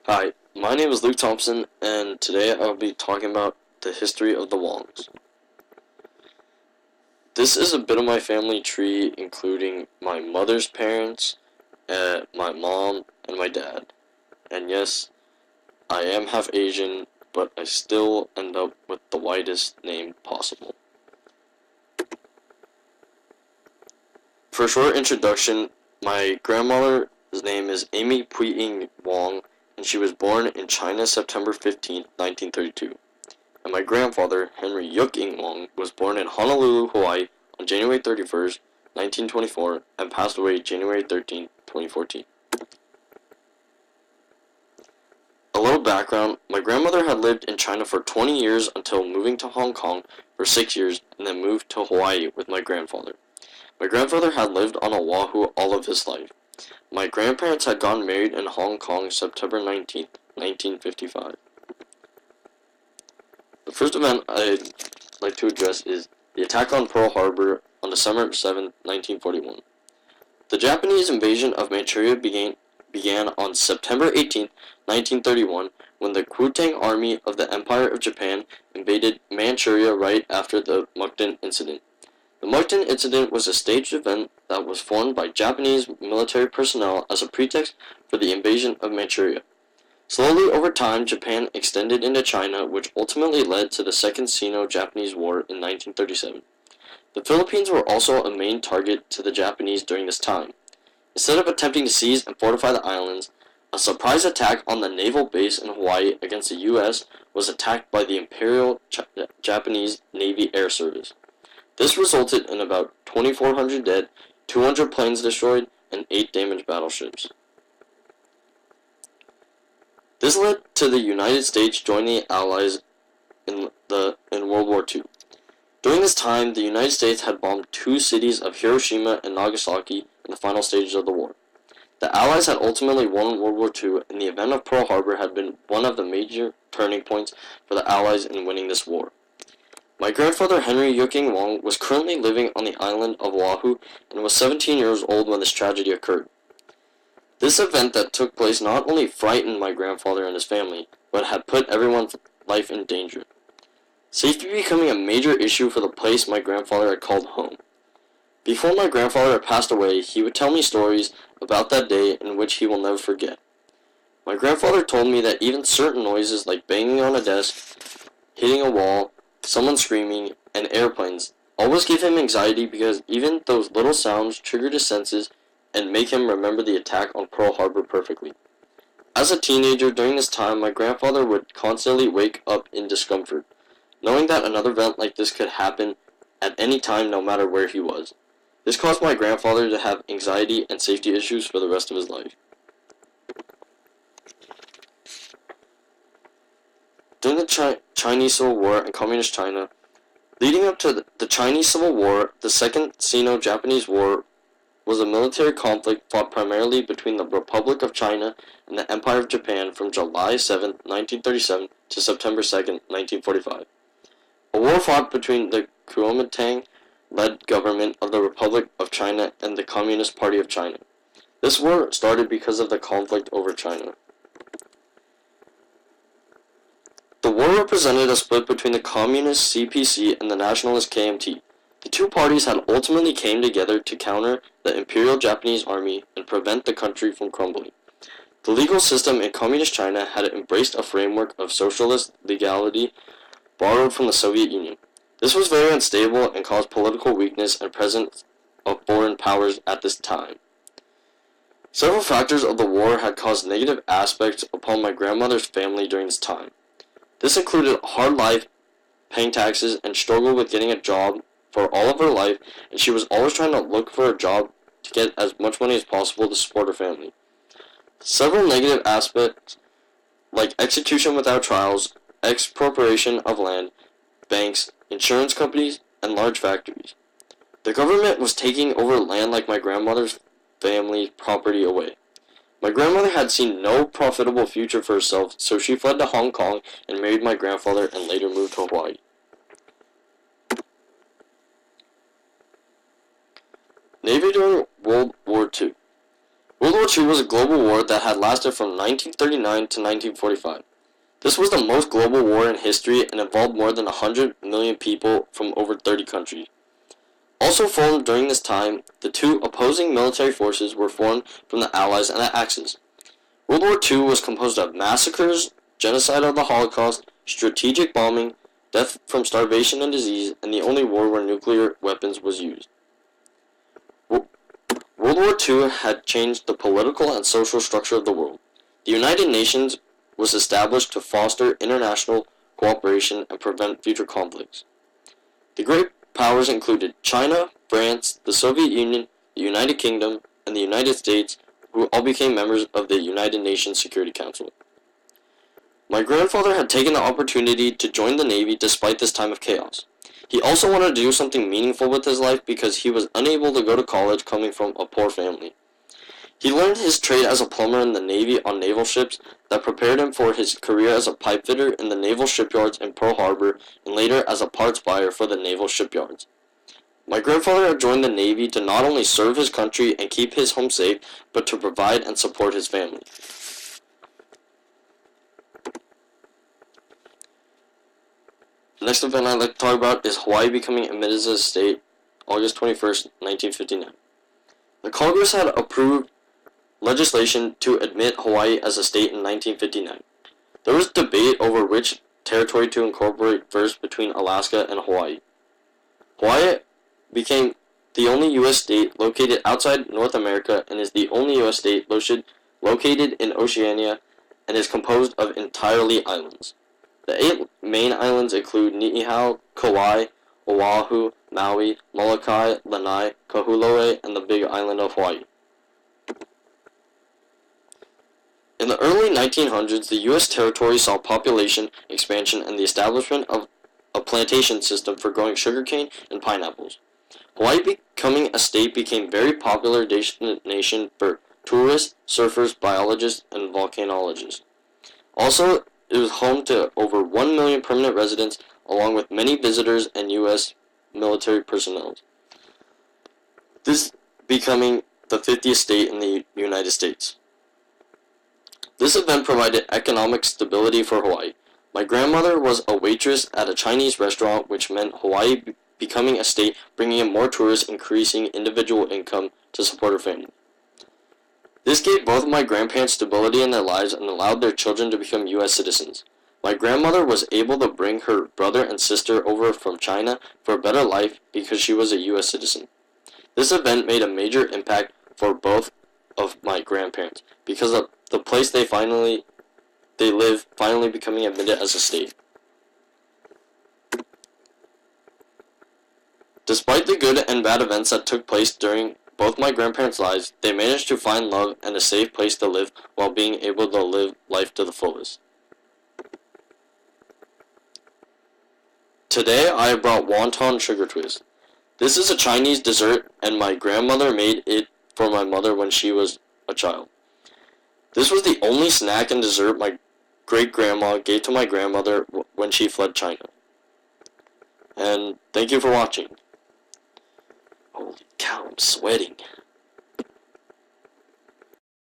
Hi, my name is Luke Thompson, and today I'll be talking about the history of the Wongs. This is a bit of my family tree, including my mother's parents, my mom, and my dad. And yes, I am half Asian, but I still end up with the widest name possible. For a short introduction, my grandmother's name is Amy Pui-ing Wong, and she was born in China September 15th, 1932. And my grandfather, Henry Yuk-ing Wong, was born in Honolulu, Hawaii on January 31st, 1924, and passed away January 13th, 2014. A little background, my grandmother had lived in China for 20 years until moving to Hong Kong for 6 years and then moved to Hawaii with my grandfather. My grandfather had lived on Oahu all of his life. My grandparents had gotten married in Hong Kong September 19th, 1955. The first event I'd like to address is the attack on Pearl Harbor on December 7th, 1941. The Japanese invasion of Manchuria began on September 18th, 1931, when the Kuomintang Army of the Empire of Japan invaded Manchuria right after the Mukden Incident. The Mukden Incident was a staged event that was formed by Japanese military personnel as a pretext for the invasion of Manchuria. Slowly over time, Japan extended into China, which ultimately led to the Second Sino-Japanese War in 1937. The Philippines were also a main target to the Japanese during this time. Instead of attempting to seize and fortify the islands, a surprise attack on the naval base in Hawaii against the U.S. was attacked by the Imperial Japanese Navy Air Service. This resulted in about 2,400 dead, 200 planes destroyed, and 8 damaged battleships. This led to the United States joining the Allies in World War II. During this time, the United States had bombed 2 cities of Hiroshima and Nagasaki in the final stages of the war. The Allies had ultimately won World War II, and the event of Pearl Harbor had been one of the major turning points for the Allies in winning this war. My grandfather Henry Yuk-ing Wong was currently living on the island of Oahu and was 17 years old when this tragedy occurred. This event that took place not only frightened my grandfather and his family, but had put everyone's life in danger. Safety becoming a major issue for the place my grandfather had called home. Before my grandfather had passed away, he would tell me stories about that day in which he will never forget. My grandfather told me that even certain noises like banging on a desk, hitting a wall, someone screaming, and airplanes always gave him anxiety because even those little sounds triggered his senses and make him remember the attack on Pearl Harbor perfectly. As a teenager during this time, my grandfather would constantly wake up in discomfort, knowing that another event like this could happen at any time no matter where he was. This caused my grandfather to have anxiety and safety issues for the rest of his life. During the Chinese Civil War and Communist China, leading up to the Chinese Civil War, the Second Sino-Japanese War was a military conflict fought primarily between the Republic of China and the Empire of Japan from July 7, 1937 to September 2, 1945. A war fought between the Kuomintang-led government of the Republic of China and the Communist Party of China. This war started because of the conflict over China. The war represented a split between the Communist CPC and the Nationalist KMT. The two parties had ultimately came together to counter the Imperial Japanese Army and prevent the country from crumbling. The legal system in Communist China had embraced a framework of socialist legality borrowed from the Soviet Union. This was very unstable and caused political weakness and presence of foreign powers at this time. Several factors of the war had caused negative aspects upon my grandmother's family during this time. This included a hard life, paying taxes, and struggle with getting a job for all of her life, and she was always trying to look for a job to get as much money as possible to support her family. Several negative aspects, like execution without trials, expropriation of land, banks, insurance companies, and large factories. The government was taking over land like my grandmother's family property away. My grandmother had seen no profitable future for herself, so she fled to Hong Kong and married my grandfather and later moved to Hawaii. Navy during World War II. World War II was a global war that had lasted from 1939 to 1945. This was the most global war in history and involved more than 100 million people from over 30 countries. Also formed during this time, the two opposing military forces were formed from the Allies and the Axis. World War II was composed of massacres, genocide of the Holocaust, strategic bombing, death from starvation and disease, and the only war where nuclear weapons was used. World War II had changed the political and social structure of the world. The United Nations was established to foster international cooperation and prevent future conflicts. The great powers included China, France, the Soviet Union, the United Kingdom, and the United States, who all became members of the United Nations Security Council. My grandfather had taken the opportunity to join the Navy despite this time of chaos. He also wanted to do something meaningful with his life because he was unable to go to college coming from a poor family. He learned his trade as a plumber in the Navy on naval ships that prepared him for his career as a pipe fitter in the naval shipyards in Pearl Harbor and later as a parts buyer for the naval shipyards. My grandfather had joined the Navy to not only serve his country and keep his home safe, but to provide and support his family. The next event I'd like to talk about is Hawaii becoming admitted as a state, August 21st, 1959. The Congress had approved legislation to admit Hawaii as a state in 1959. There was debate over which territory to incorporate first between Alaska and Hawaii. Hawaii became the only U.S. state located outside North America and is the only U.S. state located in Oceania and is composed of entirely islands. The 8 main islands include Niihau, Kauai, Oahu, Maui, Molokai, Lanai, Kahului, and the Big Island of Hawaii. In the early 1900s, the U.S. territory saw population expansion and the establishment of a plantation system for growing sugarcane and pineapples. Hawaii becoming a state became a very popular destination for tourists, surfers, biologists, and volcanologists. Also, it was home to over 1 million permanent residents, along with many visitors and U.S. military personnel. This becoming the 50th state in the United States. This event provided economic stability for Hawaii. My grandmother was a waitress at a Chinese restaurant, which meant Hawaii becoming a state, bringing in more tourists, increasing individual income to support her family. This gave both of my grandparents stability in their lives and allowed their children to become U.S. citizens. My grandmother was able to bring her brother and sister over from China for a better life because she was a U.S. citizen. This event made a major impact for both of my grandparents because of the place they live finally becoming admitted as a state. Despite the good and bad events that took place during both my grandparents' lives, they managed to find love and a safe place to live while being able to live life to the fullest. Today I brought wonton sugar twist. This is a Chinese dessert and my grandmother made it for my mother when she was a child. This was the only snack and dessert my great-grandma gave to my grandmother when she fled China. And thank you for watching. Holy cow, I'm sweating.